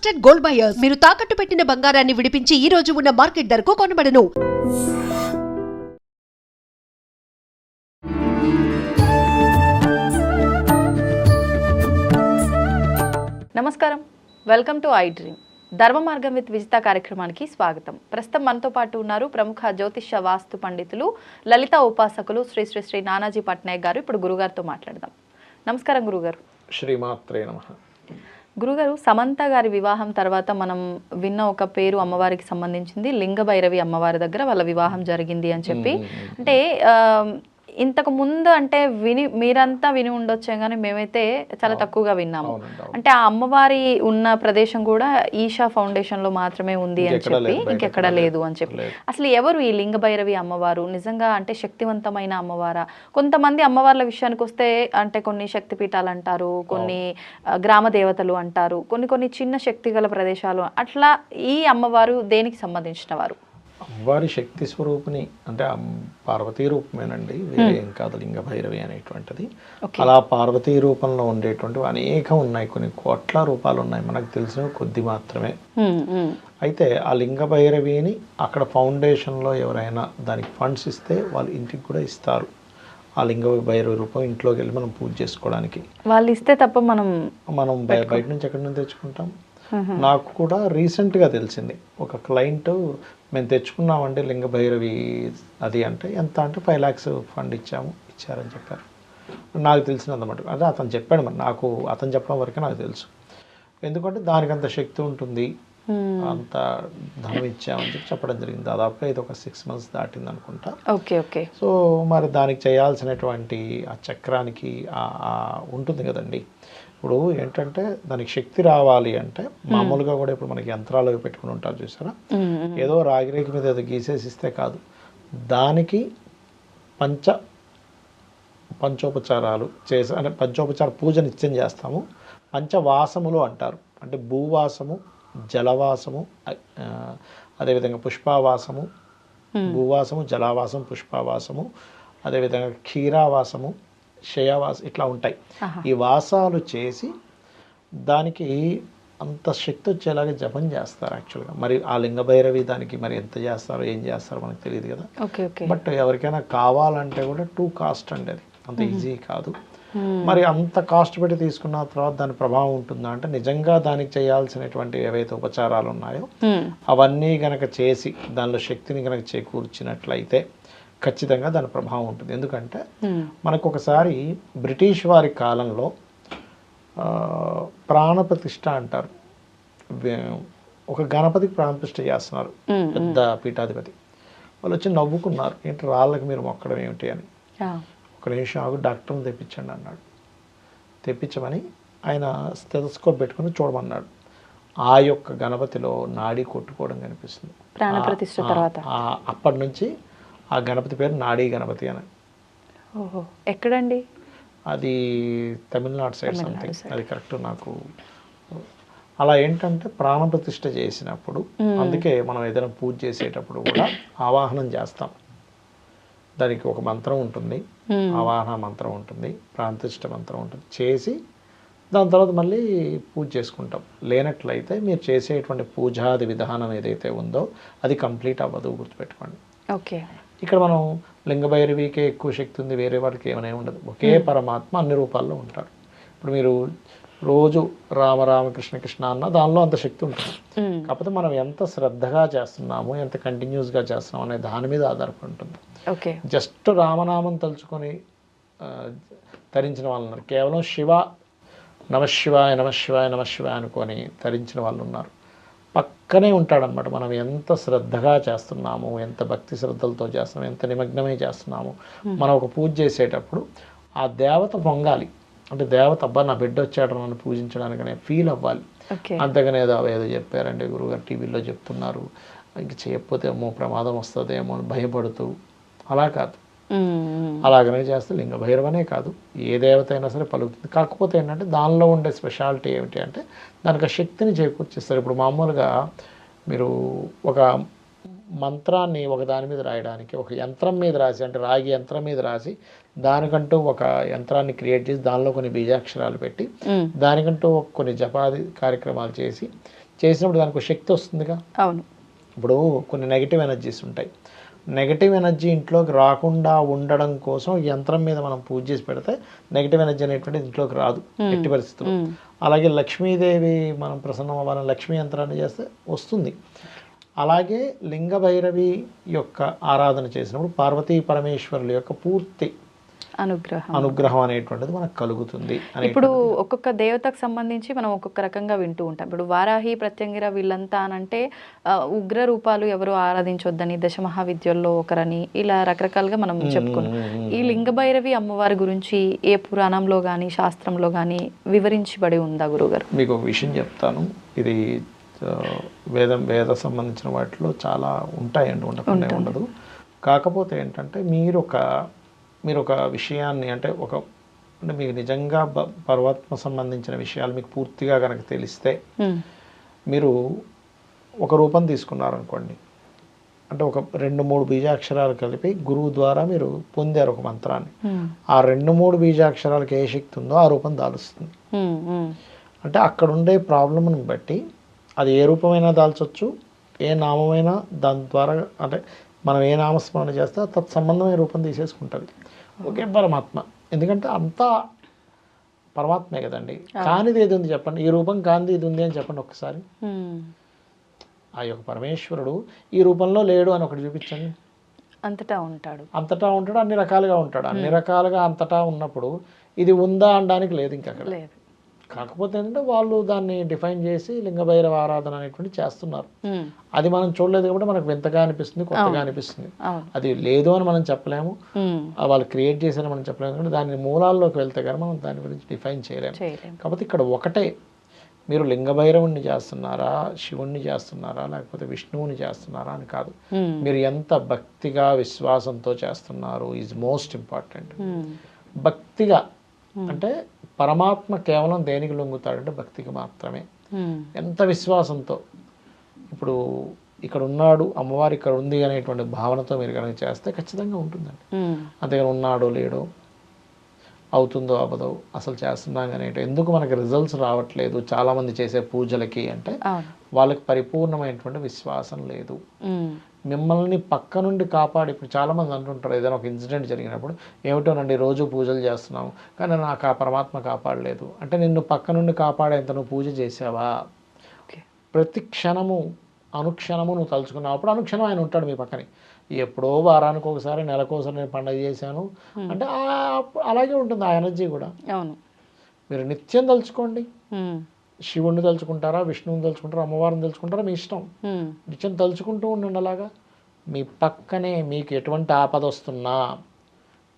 Trusted gold buyers మీరు తాకట్టు పెట్టిన బంగారాన్ని విడిపించి ఈ రోజు ఉన్న మార్కెట్ ధరకు కొనబడను. నమస్కారం, వెల్కమ్ టు ఐ డ్రీమ్. ధర్మ మార్గం విత్ విజిత కార్యక్రమానికి స్వాగతం. ప్రస్తుతం మనతో పాటు ఉన్నారు ప్రముఖ జ్యోతిష్య వాస్తు పండితులు, లలిత ఉపాసకులు శ్రీ శ్రీ శ్రీ నానాజీ పట్నాయక్ గారు. ఇప్పుడు గురుగారితో మాట్లాడదాం. నమస్కారం గురుగారు. శ్రీమాత్రే నమః. గురుగారు, సమంత గారి వివాహం తర్వాత మనం విన్న ఒక పేరు అమ్మవారికి సంబంధించింది, లింగ భైరవి అమ్మవారి దగ్గర వాళ్ళ వివాహం జరిగింది అని చెప్పి. అంటే ఇంతకు ముందు అంటే మీరంతా విని ఉండొచ్చే కానీ మేమైతే చాలా తక్కువగా విన్నాము. అంటే ఆ అమ్మవారి ఉన్న ప్రదేశం కూడా ఈషా ఫౌండేషన్ లో మాత్రమే ఉంది అని చెప్పి, ఇంకెక్కడ లేదు అని చెప్పి. అసలు ఎవరు ఈ లింగ భైరవి అమ్మవారు? నిజంగా అంటే శక్తివంతమైన అమ్మవారా? కొంతమంది అమ్మవార్ల విషయానికి వస్తే అంటే కొన్ని శక్తి పీఠాలు అంటారు, కొన్ని గ్రామ దేవతలు అంటారు, కొన్ని చిన్న శక్తి గల ప్రదేశాలు. అట్లా ఈ అమ్మవారు దేనికి సంబంధించిన వారు? అమ్మవారి శక్తి స్వరూపిణి అంటే పార్వతీ రూపమేనండి, వేరే ఏం కాదు లింగ భైరవి అనేటువంటిది. అలా పార్వతీ రూపంలో ఉండేటువంటివి అనేకం ఉన్నాయి, కొన్ని కోట్ల రూపాలు ఉన్నాయి, మనకు తెలిసినవి కొద్ది మాత్రమే. అయితే ఆ లింగ భైరవిని అక్కడ ఫౌండేషన్లో ఎవరైనా దానికి ఫండ్స్ ఇస్తే వాళ్ళు ఇంటికి కూడా ఇస్తారు. ఆ లింగ భైరవి రూపం ఇంట్లోకి వెళ్ళి మనం పూజ చేసుకోవడానికి వాళ్ళు ఇస్తే తప్ప మనం బయట నుంచి ఎక్కడి నుంచి తెచ్చుకుంటాం. నాకు కూడా రీసెంట్గా తెలిసింది, ఒక క్లయింట్ మేము తెచ్చుకున్నామండి లింగ భైరవి అది అంటే ఎంత అంటే 5 lakhs ఫండ్ ఇచ్చారని చెప్పారు. నాకు తెలిసినంతమాట అదే అతను చెప్పాడు, మరి నాకు అతను చెప్పడం వరకే నాకు తెలుసు. ఎందుకంటే దానికి అంత శక్తి ఉంటుంది, అంత ధనం ఇచ్చామని చెప్పడం జరిగింది. దాదాపుగా ఇది ఒక 6 months దాటింది అనుకుంటా. ఓకే. సో మరి దానికి చేయాల్సినటువంటి ఆ చక్రానికి ఉంటుంది కదండి. ఇప్పుడు ఏంటంటే దానికి శక్తి రావాలి అంటే మామూలుగా కూడా ఇప్పుడు మనకి యంత్రాలు పెట్టుకుని ఉంటారు చూసారా, ఏదో రాగిరేఖ మీద ఏదో గీసేసి ఇస్తే కాదు, దానికి పంచోపచారాలు చేసి అంటే పంచోపచార పూజ నిత్యం చేస్తాము. పంచవాసములు అంటారు, అంటే భూవాసము, జలవాసము, అదేవిధంగా పుష్పావాసము, భూవాసము, జలావాసం, పుష్పావాసము, అదేవిధంగా క్షీరావాసము, క్షయవాస ఇట్లా ఉంటాయి. ఈ వాసాలు చేసి దానికి అంత శక్తి వచ్చేలాగా జపం చేస్తారు యాక్చువల్గా. మరి ఆ లింగ భైరవి దానికి మరి ఎంత చేస్తారో ఏం చేస్తారో మనకు తెలియదు కదా. బట్ ఎవరికైనా కావాలంటే కూడా టూ కాస్ట్ అండి, అది అంత ఈజీ కాదు. మరి అంత కాస్ట్ పెట్టి తీసుకున్న తర్వాత దాని ప్రభావం ఉంటుందా అంటే నిజంగా దానికి చేయాల్సినటువంటి ఏవైతే ఉపచారాలు ఉన్నాయో అవన్నీ గనక చేసి దానిలో శక్తిని గనక చేకూర్చినట్లయితే ఖచ్చితంగా దాని ప్రభావం ఉంటుంది. ఎందుకంటే మనకు ఒకసారి బ్రిటిష్ వారి కాలంలో ప్రాణప్రతిష్ఠ అంటారు, ఒక గణపతికి ప్రాణప్రతిష్ఠ చేస్తున్నారు, పెద్ద పీఠాధిపతి. వాళ్ళు వచ్చి నవ్వుకున్నారు, ఏంటి రాళ్ళకి మీరు మొక్కడం ఏమిటి అని. ఒక నిమిషం ఆగు, డాక్టర్ని తెప్పించండి అన్నాడు. తెప్పించమని ఆయన స్టెథోస్కోప్ పెట్టుకుని చూడమన్నాడు. ఆ యొక్క గణపతిలో నాడీ కొట్టుకోవడం కనిపిస్తుంది. ప్రాణప్రతిష్ఠ తర్వాత అప్పటి నుంచి ఆ గణపతి పేరు నాడీ గణపతి అని. ఎక్కడండి అది? తమిళనాడు సైడ్ సంథింగ్, అది కరెక్ట్ నాకు. అలా ఏంటంటే ప్రాణప్రతిష్ఠ చేసినప్పుడు, అందుకే మనం ఏదైనా పూజ చేసేటప్పుడు కూడా ఆవాహనం చేస్తాం. దానికి ఒక మంత్రం ఉంటుంది, ఆవాహన మంత్రం ఉంటుంది, ప్రాణప్రతిష్ఠ మంత్రం ఉంటుంది. చేసి దాని తర్వాత మళ్ళీ పూజ చేసుకుంటాం. లేనట్లయితే మీరు చేసేటువంటి పూజాది విధానం ఏదైతే ఉందో అది కంప్లీట్ అవ్వదు, గుర్తుపెట్టుకోండి. ఓకే. ఇక్కడ మనం లింగ భైరవికే ఎక్కువ శక్తి ఉంది, వేరే వాటికి ఏమైనా ఉండదు. ఒకే పరమాత్మ అన్ని రూపాల్లో ఉంటారు. ఇప్పుడు మీరు రోజు రామ రామ కృష్ణ కృష్ణ అన్న దానిలో అంత శక్తి ఉంటుంది. కాకపోతే మనం ఎంత శ్రద్ధగా చేస్తున్నాము, ఎంత కంటిన్యూస్గా చేస్తున్నాము అనే దాని మీద ఆధారపడి ఉంటుంది. జస్ట్ రామనామం తలుచుకొని తరించిన వాళ్ళు ఉన్నారు, కేవలం శివ నమశివాయ నమశివాయ నమశివాయ అనుకొని తరించిన వాళ్ళు ఉన్నారు. పక్కనే ఉంటాడనమాట. మనం ఎంత శ్రద్ధగా చేస్తున్నాము, ఎంత భక్తి శ్రద్ధలతో చేస్తున్నాము, ఎంత నిమగ్నమై చేస్తున్నాము. మనం ఒక పూజ చేసేటప్పుడు ఆ దేవత పొంగాలి, అంటే దేవత అబ్బా నా బిడ్డ వచ్చాడు నన్ను పూజించడానికనే ఫీల్ అవ్వాలి. అంతగానే ఏదో చెప్పారంటే గురువుగారు టీవీలో చెప్తున్నారు, ఇంక చేయకపోతే ఏమో ప్రమాదం వస్తుందేమో అని భయపడుతూ, అలా కాదు. అలాగనే చేస్తే లింగ భైరవనే కాదు, ఏ దేవత అయినా సరే పలుకుతుంది. కాకపోతే ఏంటంటే దానిలో ఉండే స్పెషాలిటీ ఏమిటి అంటే దానికి శక్తిని చేకూర్చిస్తారు. ఇప్పుడు మామూలుగా మీరు ఒక మంత్రాన్ని ఒక దాని మీద రాయడానికి ఒక యంత్రం మీద రాసి, అంటే రాగి యంత్రం మీద రాసి దానికంటూ ఒక యంత్రాన్ని క్రియేట్ చేసి దానిలో కొన్ని బీజాక్షరాలు పెట్టి దానికంటూ కొన్ని జపాది కార్యక్రమాలు చేసినప్పుడు దానికి ఒక శక్తి వస్తుందిగా. అవును. ఇప్పుడు కొన్ని నెగిటివ్ ఎనర్జీస్ ఉంటాయి. నెగిటివ్ ఎనర్జీ ఇంట్లోకి రాకుండా ఉండడం కోసం యంత్రం మీద మనం పూజ చేసి పెడితే నెగిటివ్ ఎనర్జీ అనేటువంటిది ఇంట్లోకి రాదు ఎట్టి పరిస్థితుల్లో. అలాగే లక్ష్మీదేవి మనం ప్రసన్నం అవ్వాలని లక్ష్మీ యంత్రాన్ని చేస్తే వస్తుంది. అలాగే లింగ భైరవి యొక్క ఆరాధన చేసినప్పుడు పార్వతీ పరమేశ్వరుల యొక్క పూర్తి అనుగ్రహం అనేటువంటిది మనకు కలుగుతుంది. ఇప్పుడు ఒక్కొక్క దేవతకు సంబంధించి మనం ఒక్కొక్క రకంగా వింటూ ఉంటాం. ఇప్పుడు వారాహి, ప్రత్యంగిర వీళ్ళంతా అనంటే ఉగ్ర రూపాలు ఎవరు ఆరాధించొద్దని, దశమహావిద్యల్లో ఒకరని, ఇలా రకరకాలుగా మనం చెప్పుకున్నాం. ఈ లింగ భైరవి అమ్మవారి గురించి ఏ పురాణంలో కానీ శాస్త్రంలో కానీ వివరించబడి ఉందా గురుగారు? మీకు ఒక విషయం చెప్తాను. ఇది వేద సంబంధించిన వాటిలో చాలా ఉంటాయండి, ఉండకుండా ఉండదు. కాకపోతే ఏంటంటే మీరు ఒక విషయాన్ని అంటే మీకు నిజంగా పరమాత్మ సంబంధించిన విషయాలు మీకు పూర్తిగా కనుక తెలిస్తే మీరు ఒక రూపం తీసుకున్నారనుకోండి, అంటే ఒక 2-3 బీజాక్షరాలు కలిపి గురువు ద్వారా మీరు పొందారు ఒక మంత్రాన్ని. ఆ 2-3 బీజాక్షరాలకు ఏ శక్తి ఉందో ఆ రూపం దాలుస్తుంది. అంటే అక్కడ ఉండే ప్రాబ్లమ్ని బట్టి అది ఏ రూపమైనా దాల్చొచ్చు, ఏ నామమైనా దాని ద్వారా అంటే మనం ఏ నామస్మరణ చేస్తే తత్సంబంధమైన రూపం తీసేసుకుంటుంది ఒకే పరమాత్మ. ఎందుకంటే అంతా పరమాత్మే కదండి. కానిది ఏది ఉంది చెప్పండి, ఈ రూపం కానిది ఇది ఉంది అని చెప్పండి ఒక్కసారి. ఆ యొక్క పరమేశ్వరుడు ఈ రూపంలో లేడు అని ఒకటి చూపించండి. అంతటా ఉంటాడు, అన్ని రకాలుగా ఉంటాడు. అన్ని రకాలుగా అంతటా ఉన్నప్పుడు ఇది ఉందా అనడానికి లేదు ఇంకా అక్కడ. కాకపోతే ఏంటంటే వాళ్ళు దాన్ని డిఫైన్ చేసి లింగభైరవ ఆరాధన అనేటువంటి చేస్తున్నారు. అది మనం చూడలేదు కాబట్టి మనకు వింతగా అనిపిస్తుంది, కొత్తగా అనిపిస్తుంది. అది లేదు అని మనం చెప్పలేము, వాళ్ళు క్రియేట్ చేశారని మనం చెప్పలేము. కానీ దాని మూలాల్లోకి వెళ్తే కానీ మనం దాని గురించి డిఫైన్ చేయలేము. కాబట్టి ఇక్కడ ఒకటే, మీరు లింగభైరవుణ్ణి చేస్తున్నారా, శివుణ్ణి చేస్తున్నారా, లేకపోతే విష్ణువుని చేస్తున్నారా అని కాదు. మీరు ఎంత భక్తిగా విశ్వాసంతో చేస్తున్నారు ఈజ్ మోస్ట్ ఇంపార్టెంట్. భక్తిగా అంటే పరమాత్మ కేవలం దేనికి లొంగుతాడంటే భక్తికి మాత్రమే. ఎంత విశ్వాసంతో ఇప్పుడు ఇక్కడ ఉన్నాడు, అమ్మవారు ఇక్కడ ఉంది అనేటువంటి భావనతో మీరు కనుక చేస్తే ఖచ్చితంగా ఉంటుందండి. అంతేగాని ఉన్నాడో లేడో, అవుతుందో అవ్వదో, అసలు చేస్తున్నాం కానీ ఎందుకు మనకి రిజల్ట్స్ రావట్లేదు చాలామంది చేసే పూజలకి అంటే వాళ్ళకి పరిపూర్ణమైనటువంటి విశ్వాసం లేదు. మిమ్మల్ని పక్క నుండి కాపాడి, ఇప్పుడు చాలామంది అంటుంటారు ఏదైనా ఒక ఇన్సిడెంట్ జరిగినప్పుడు, ఏమిటోనండి రోజు పూజలు చేస్తున్నాము కానీ నాకు ఆ పరమాత్మ కాపాడలేదు అంటే, నిన్ను పక్క నుండి కాపాడేంత నువ్వు పూజ చేసావా? ప్రతి క్షణము అనుక్షణము నువ్వు తలుచుకున్నావు, అప్పుడు అనుక్షణం ఆయన ఉంటాడు మీ పక్కనే. ఎప్పుడో వారానికి ఒకసారి, నెలకోసారి నేను పండుగ చేశాను అంటే అలాగే ఉంటుంది ఆ ఎనర్జీ కూడా. మీరు నిత్యం తలుచుకోండి. శివుణ్ణి తలుచుకుంటారా, విష్ణువుని తలుచుకుంటారా, అమ్మవారిని తలుచుకుంటారా, మీ ఇష్టం. నిత్యం తలుచుకుంటూ ఉండండి. అలాగా మీ పక్కనే మీకు ఎటువంటి ఆపద వస్తున్నా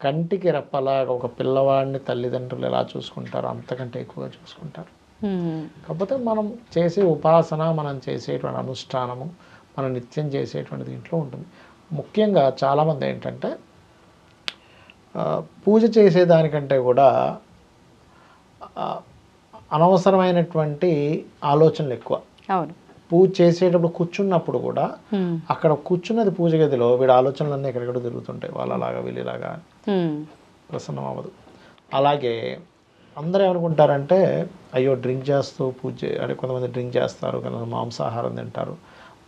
కంటికి రెప్పలాగా ఒక పిల్లవాడిని తల్లిదండ్రులు ఎలా చూసుకుంటారో అంతకంటే ఎక్కువగా చూసుకుంటారు. కాకపోతే మనం చేసే ఉపాసన, మనం చేసేటువంటి అనుష్ఠానము, మనం నిత్యం చేసేటువంటి దీంట్లో ఉంటుంది. ముఖ్యంగా చాలామంది ఏంటంటే పూజ చేసేదానికంటే కూడా అనవసరమైనటువంటి ఆలోచనలు ఎక్కువ. పూజ చేసేటప్పుడు కూర్చున్నప్పుడు కూడా అక్కడ కూర్చున్నది పూజ గదిలో వీడి ఆలోచనలన్నీ ఎక్కడెక్కడ తిరుగుతుంటాయి, వాళ్ళలాగా వీళ్ళలాగా ప్రసన్నం అవ్వదు. అలాగే అందరూ ఏమనుకుంటారంటే అయ్యో డ్రింక్ చేస్తూ పూజ అంటే కొంతమంది డ్రింక్ చేస్తారు, కొంతమంది మాంసాహారం తింటారు,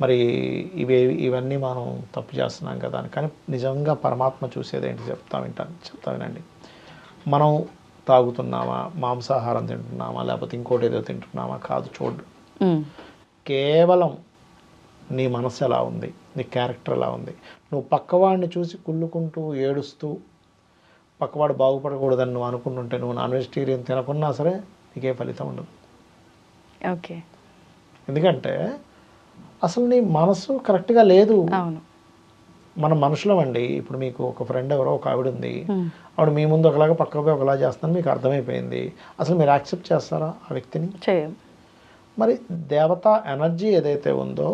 మరి ఇవన్నీ మనం తప్పు చేస్తున్నాం కదా అని. కానీ నిజంగా పరమాత్మ చూసేది ఏంటి చెప్తా వినండి. మనం తాగుతున్నామా, మాంసాహారం తింటున్నామా, లేకపోతే ఇంకోటి ఏదో తింటున్నామా కాదు చూడు. కేవలం నీ మనసు ఎలా ఉంది, నీ క్యారెక్టర్ ఎలా ఉంది. నువ్వు పక్కవాడిని చూసి కుళ్ళుకుంటూ ఏడుస్తూ పక్కవాడు బాగుపడకూడదని నువ్వు అనుకుంటుంటే, నువ్వు నాన్ వెజిటేరియన్ తినకున్నా సరే నీకే ఫలితం ఉండదు. ఓకే, ఎందుకంటే అసలు నీ మనసు కరెక్ట్గా లేదు. మనం మనుషులం అండి. ఇప్పుడు మీకు ఒక ఫ్రెండ్ ఎవరో ఒక ఆవిడ ఉంది, ఆవిడ మీ ముందు ఒకలాగా పక్కపై ఒకలా చేస్తుందని మీకు అర్థమైపోయింది. అసలు మీరు యాక్సెప్ట్ చేస్తారా ఆ వ్యక్తిని? మరి దేవత ఎనర్జీ ఏదైతే ఉందో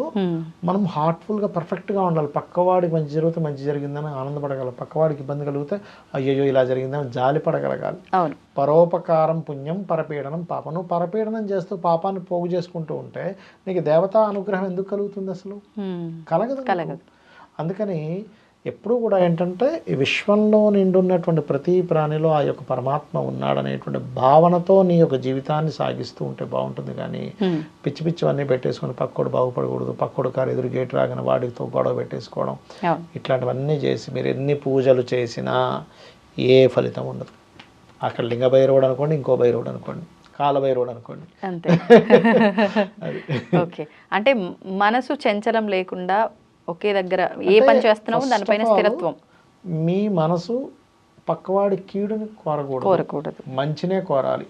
మనం హార్ట్ఫుల్గా పర్ఫెక్ట్గా ఉండాలి. పక్కవాడికి మంచి జరిగితే మంచి జరిగిందని ఆనందపడగలం, పక్కవాడికి ఇబ్బంది కలిగితే అయ్యో ఇలా జరిగిందని జాలి పడగలగాలి. పరోపకారం పుణ్యం, పరపీడనం పాపం. నువ్వు పరపీడనం చేస్తూ పాపాన్ని పోగు చేసుకుంటూ ఉంటే నీకు దేవతా అనుగ్రహం ఎందుకు కలుగుతుంది? అసలు కలగదు. అందుకని ఎప్పుడూ కూడా ఏంటంటే ఈ విశ్వంలో నిండున్నటువంటి ప్రతి ప్రాణిలో ఆ యొక్క పరమాత్మ ఉన్నాడనేటువంటి భావనతో నీ యొక్క జీవితాన్ని సాగిస్తూ ఉంటే బాగుంటుంది. కానీ పిచ్చి పిచ్చివన్నీ పెట్టేసుకొని పక్కోడు బాగుపడకూడదు, పక్కోడు కారు ఎదురు గేట్ రాగానే వాడితో గొడవ పెట్టేసుకోవడం, ఇట్లాంటివన్నీ చేసి మీరు ఎన్ని పూజలు చేసినా ఏ ఫలితం ఉండదు. అక్కడ లింగ భైరవుడు అనుకోండి, ఇంకో భైరవుడు అనుకోండి, కాలభైరవుడు అనుకోండి, అంతే. ఓకే, అంటే మనసు చంచలం లేకుండా ఒకే దగ్గర ఏ పని చేస్తున్నామో దానిపైన స్థిరత్వం. మీ మనసు పక్కవాడి కీడుని కోరకూడదు, మంచినే కోరాలి.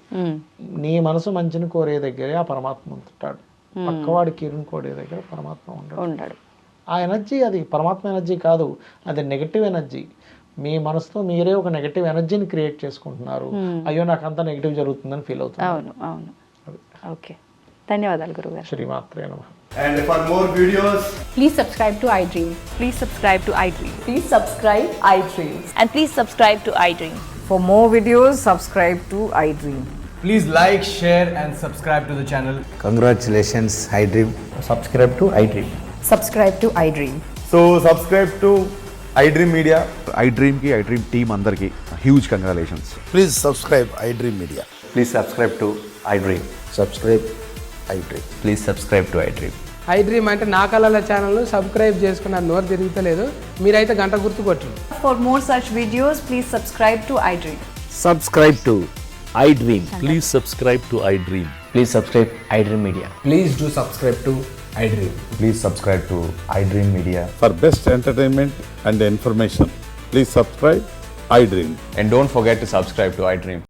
నీ మనసు మంచిని కోరే దగ్గరే ఆ పరమాత్మ ఉంటాడు, పక్కవాడి కీడుని కోరే దగ్గర పరమాత్మ ఉంటాడు. ఆ ఎనర్జీ అది పరమాత్మ ఎనర్జీ కాదు, అది నెగటివ్ ఎనర్జీ. మీ మనసుతో మీరే ఒక నెగటివ్ ఎనర్జీని క్రియేట్ చేసుకుంటున్నారు. అయ్యో నాకు అంతా నెగటివ్ జరుగుతుందని ఫీల్ అవుతుంది. అవును అవును. ఓకే, ధన్యవాదాలు గురుగారు. శ్రీమాత్రే నమః. And for more videos, Please subscribe to iDream. Please subscribe to iDream. Please subscribe iDream. And please subscribe to iDream. For more videos, subscribe to iDream. please like, share and subscribe to the channel. Congratulations, iDream. Subscribe to iDream. Subscribe to iDream. So subscribe to iDream Media. iDream की iDream team अंदर की huge congratulations. Please subscribe iDream Media. Please subscribe to iDream. Subscribe iDream. Please subscribe to iDream. iDream అంటే నా కళల channel subscribe చేసుకున్న నోరు తిరుగుతలేదు, మీరైతే గంట గుర్తు కొట్టండి. For more such videos, please subscribe to iDream. Subscribe to iDream. Please subscribe to iDream. Please subscribe iDream Media. Please do subscribe to iDream. Please subscribe to iDream Media. For best entertainment and information, please subscribe iDream. And don't forget to subscribe to iDream.